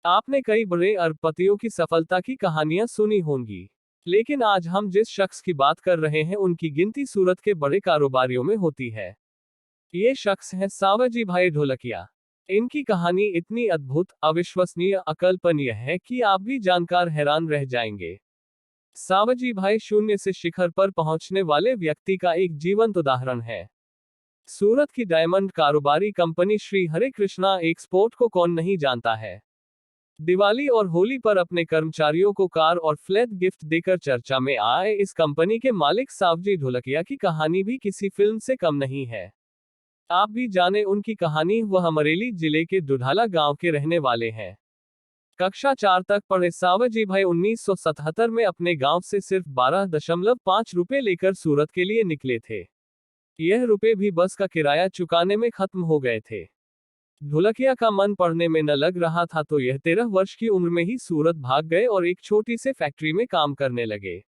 आपने कई बड़े अरबपतियों की सफलता की कहानियां सुनी होंगी, लेकिन आज हम जिस शख्स की बात कर रहे हैं उनकी गिनती सूरत के बड़े कारोबारियों में होती है। ये शख्स है सावजी भाई ढोलकिया। इनकी कहानी इतनी अद्भुत, अविश्वसनीय, अकल्पनीय है कि आप भी जानकर हैरान रह जाएंगे। सावजी भाई शून्य से शिखर पर पहुंचने वाले व्यक्ति का एक जीवंत उदाहरण है। सूरत की डायमंड कारोबारी कंपनी श्री हरे कृष्णा एक्सपोर्ट को कौन नहीं जानता है। दिवाली और होली पर अपने कर्मचारियों को कार और फ्लैट गिफ्ट देकर चर्चा में आए इस कंपनी के मालिक सावजी ढोलकिया की कहानी भी किसी फिल्म से कम नहीं है। आप भी जाने उनकी कहानी। वह अमरेली जिले के दुधाला गांव के रहने वाले हैं। कक्षा 4 तक पढ़े सावजी भाई 1977 में अपने गांव से सिर्फ 12.5 रुपए लेकर सूरत के लिए निकले थे। यह रुपए भी बस का किराया चुकाने में खत्म हो गए थे। ढोलकिया का मन पढ़ने में न लग रहा था तो यह 13 वर्ष की उम्र में ही सूरत भाग गए और एक छोटी से फैक्ट्री में काम करने लगे।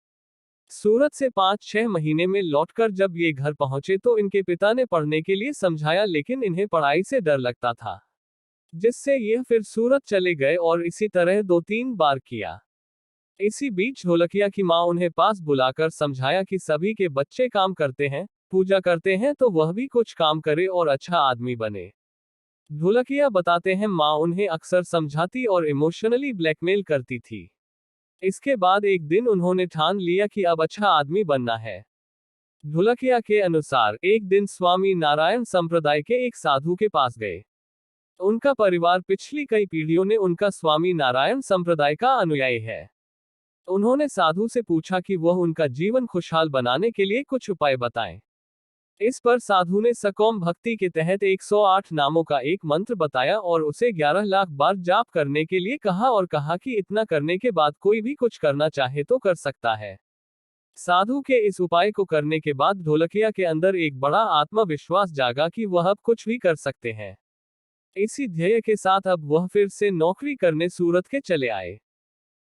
सूरत से 5-6 महीने में लौटकर जब ये घर पहुंचे तो इनके पिता ने पढ़ने के लिए समझाया, लेकिन इन्हें पढ़ाई से डर लगता था, जिससे यह फिर सूरत चले गए और इसी तरह 2-3 बार किया। इसी बीच ढोलकिया की मां उन्हें पास बुलाकर समझाया कि सभी के बच्चे काम करते हैं, पूजा करते हैं, तो वह भी कुछ काम करे और अच्छा आदमी बने। ढोलकिया बताते हैं मां उन्हें अक्सर समझाती और इमोशनली ब्लैकमेल करती थी। इसके बाद एक दिन उन्होंने ठान लिया कि अब अच्छा आदमी बनना है। ढोलकिया के अनुसार एक दिन स्वामी नारायण संप्रदाय के एक साधु के पास गए। उनका परिवार पिछली कई पीढ़ियों ने उनका स्वामी नारायण संप्रदाय का अनुयायी है। उन्होंने साधु से पूछा कि वह उनका जीवन खुशहाल बनाने के लिए कुछ उपाय बताएं। इस पर साधु ने सकौम भक्ति के तहत 108 नामों का एक मंत्र बताया और उसे 11 लाख बार जाप करने के लिए कहा और कहा कि इतना करने के बाद कोई भी कुछ करना चाहे तो कर सकता है। साधु के इस उपाय को करने के बाद ढोलकिया के अंदर एक बड़ा आत्मविश्वास जागा कि वह अब कुछ भी कर सकते हैं। इसी ध्येय के साथ अब वह फिर से नौकरी करने सूरत के चले आए।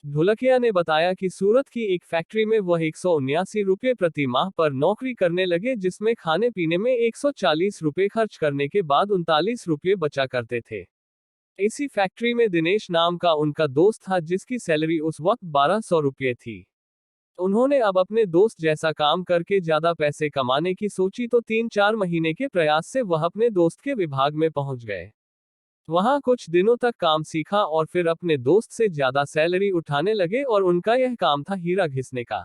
ढोलकिया ने बताया कि सूरत की एक फैक्ट्री में वह 179 रुपये प्रति माह पर नौकरी करने लगे, जिसमें खाने पीने में 140 रुपये खर्च करने के बाद 39 रुपये बचा करते थे। इसी फैक्ट्री में दिनेश नाम का उनका दोस्त था, जिसकी सैलरी उस वक्त 1200 रुपये थी। उन्होंने अब अपने दोस्त जैसा काम करके ज्यादा पैसे कमाने की सोची तो 3-4 महीने के प्रयास से वह अपने दोस्त के विभाग में पहुंच गए। वहां कुछ दिनों तक काम सीखा और फिर अपने दोस्त से ज्यादा सैलरी उठाने लगे और उनका यह काम था हीरा घिसने का।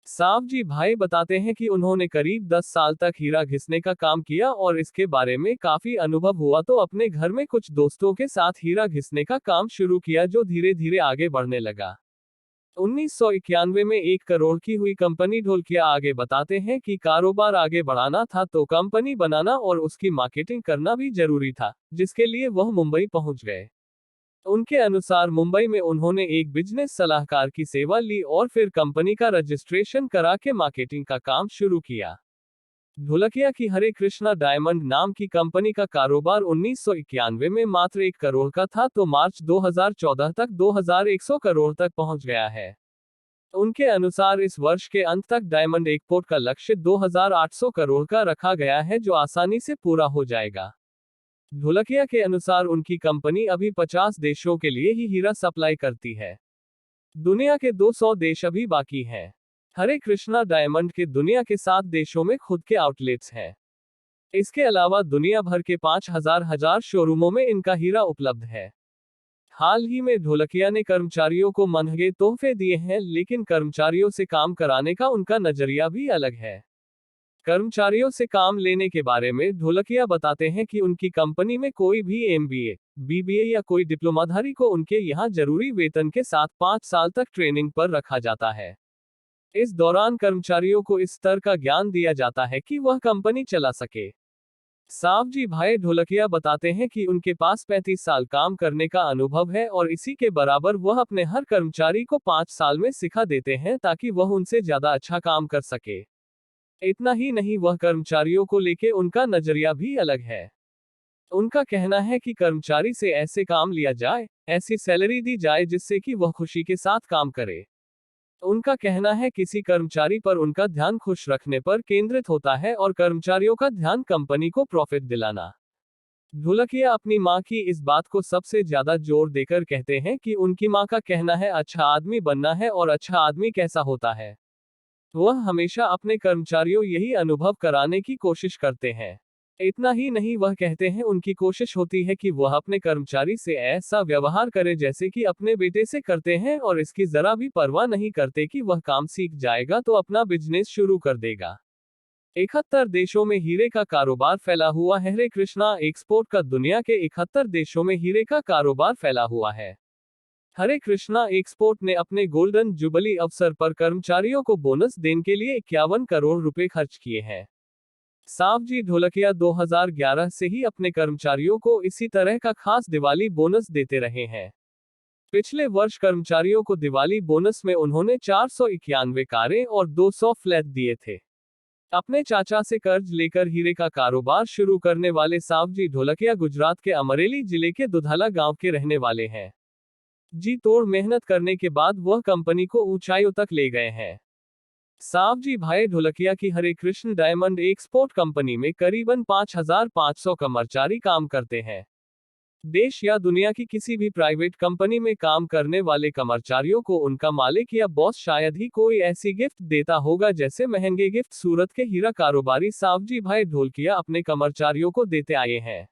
सावजी भाई बताते हैं कि उन्होंने करीब 10 साल तक हीरा घिसने का काम किया और इसके बारे में काफी अनुभव हुआ तो अपने घर में कुछ दोस्तों के साथ हीरा घिसने का काम शुरू किया, जो धीरे धीरे आगे बढ़ने लगा। 1991 में 1 करोड़ की हुई कंपनी। ढोलकिया आगे बताते हैं कि कारोबार आगे बढ़ाना था तो कंपनी बनाना और उसकी मार्केटिंग करना भी जरूरी था, जिसके लिए वह मुंबई पहुंच गए। उनके अनुसार मुंबई में उन्होंने एक बिजनेस सलाहकार की सेवा ली और फिर कंपनी का रजिस्ट्रेशन करा के मार्केटिंग का काम शुरू किया। ढोलकिया की हरे कृष्णा डायमंड नाम की कंपनी का कारोबार 1991 में मात्र 1 करोड़ का था तो मार्च 2014 तक 2100 करोड़ तक पहुंच गया है। उनके अनुसार इस वर्ष के अंत तक डायमंड एक्सपोर्ट का लक्ष्य 2800 करोड़ का रखा गया है, जो आसानी से पूरा हो जाएगा। ढोलकिया के अनुसार उनकी कंपनी अभी 50 देशों के लिए ही हीरा सप्लाई करती है। दुनिया के 200 देश अभी बाकी हैं। हरे कृष्णा डायमंड के दुनिया के 7 देशों में खुद के आउटलेट्स हैं। इसके अलावा दुनिया भर के 5000 शोरूमों में इनका हीरा उपलब्ध है। हाल ही में ढोलकिया ने कर्मचारियों को महंगे तोहफे दिए हैं, लेकिन कर्मचारियों से काम कराने का उनका नजरिया भी अलग है। कर्मचारियों से काम लेने के बारे में ढोलकिया बताते हैं कि उनकी कंपनी में कोई भी MBA, BBA या कोई डिप्लोमाधारी को उनके यहाँ जरूरी वेतन के साथ 5 साल तक ट्रेनिंग पर रखा जाता है। इस दौरान कर्मचारियों को इस स्तर का ज्ञान दिया जाता है कि वह कंपनी चला सके। सावजी भाई ढोलकिया बताते हैं कि उनके पास 35 साल काम करने का अनुभव है और इसी के बराबर वह अपने हर कर्मचारी को 5 साल में सिखा देते हैं ताकि वह उनसे ज्यादा अच्छा काम कर सके। इतना ही नहीं, वह कर्मचारियों को लेके उनका नजरिया भी अलग है। उनका कहना है कि कर्मचारी से ऐसे काम लिया जाए, ऐसी सैलरी दी जाए जिससे कि वह खुशी के साथ काम करे। उनका कहना है किसी कर्मचारी पर उनका ध्यान खुश रखने पर केंद्रित होता है और कर्मचारियों का ध्यान कंपनी को प्रॉफिट दिलाना। ढोलकिया अपनी मां की इस बात को सबसे ज्यादा जोर देकर कहते हैं कि उनकी मां का कहना है अच्छा आदमी बनना है और अच्छा आदमी कैसा होता है। वह हमेशा अपने कर्मचारियों यही अनुभव कराने की कोशिश करते हैं। इतना ही नहीं, वह कहते हैं उनकी कोशिश होती है कि वह अपने कर्मचारी से ऐसा व्यवहार करे जैसे कि अपने बेटे से करते हैं और इसकी जरा भी परवाह नहीं करते कि वह काम सीख जाएगा तो अपना बिजनेस शुरू कर देगा। 71 देशों में हीरे का कारोबार फैला हुआ है। हरे कृष्णा एक्सपोर्ट का दुनिया के 71 देशों में हीरे का कारोबार फैला हुआ है। हरे कृष्णा एक्सपोर्ट ने अपने गोल्डन जुबली अवसर पर कर्मचारियों को बोनस देने के लिए 51 करोड़ रुपए खर्च किए हैं। सावजी ढोलकिया 2011 से ही अपने कर्मचारियों को इसी तरह का खास दिवाली बोनस देते रहे हैं। पिछले वर्ष कर्मचारियों को दिवाली बोनस में उन्होंने 491 कारें और 200 फ्लैट दिए थे। अपने चाचा से कर्ज लेकर हीरे का कारोबार शुरू करने वाले सावजी ढोलकिया गुजरात के अमरेली जिले के दुधाला गांव के रहने वाले हैं। जी तोड़ मेहनत करने के बाद वह कंपनी को ऊंचाइयों तक ले गए हैं। सावजी भाई ढोलकिया की हरे कृष्ण डायमंड एक्सपोर्ट कंपनी में करीबन 5,500 कर्मचारी काम करते हैं। देश या दुनिया की किसी भी प्राइवेट कंपनी में काम करने वाले कर्मचारियों को उनका मालिक या बॉस शायद ही कोई ऐसी गिफ्ट देता होगा जैसे महंगे गिफ्ट सूरत के हीरा कारोबारी सावजी भाई ढोलकिया अपने कर्मचारियों को देते आए हैं।